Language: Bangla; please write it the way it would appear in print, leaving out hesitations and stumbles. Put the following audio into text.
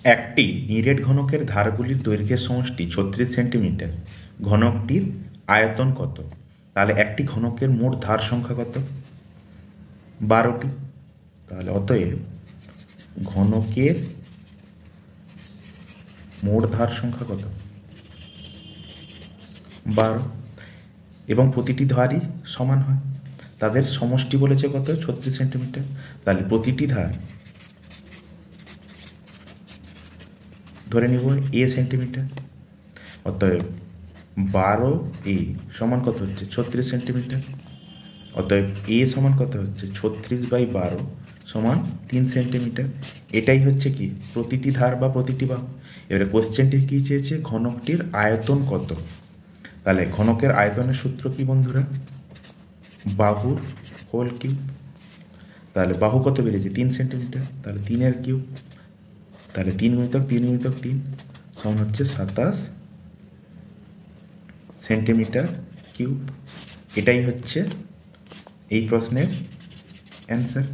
একটি নিরেট ঘনকের ধারগুলির দৈর্ঘ্যের সমষ্টি 36 সেন্টিমিটার। ঘনকটির আয়তন কত? তাহলে একটি ঘনকের মোট ধার সংখ্যা কত? 12টি। তাহলে অতএব ঘনকের মোট ধার সংখ্যা কত? 12। এবং প্রতিটি ধারই সমান হয়, তাদের সমষ্টি বলেছে কত? 36 সেন্টিমিটার। তাহলে প্রতিটি ধার ধরে নিব এ সেন্টিমিটার। অতএব 12 সমান কত হচ্ছে? 36 সেন্টিমিটার। অতএব এ সমান কত হচ্ছে? 36/12 সমান 3 সেন্টিমিটার। এটাই হচ্ছে কি প্রতিটি ধার বা প্রতিটি বাহু। এবারে কোশ্চেনটি কী চেয়েছে? ঘনকটির আয়তন কত। তাহলে ঘনকের আয়তনের সূত্র কি বন্ধুরা? বাহুর হোল কিউব। তাহলে বাহু কত বেড়েছে? 3 সেন্টিমিটার। তাহলে 3-এর কিউব। তাহলে 3 × 3 × 3 সমান হচ্ছে 27 সেন্টিমিটার কিউব। এটাই হচ্ছে এই প্রশ্নের অ্যান্সার।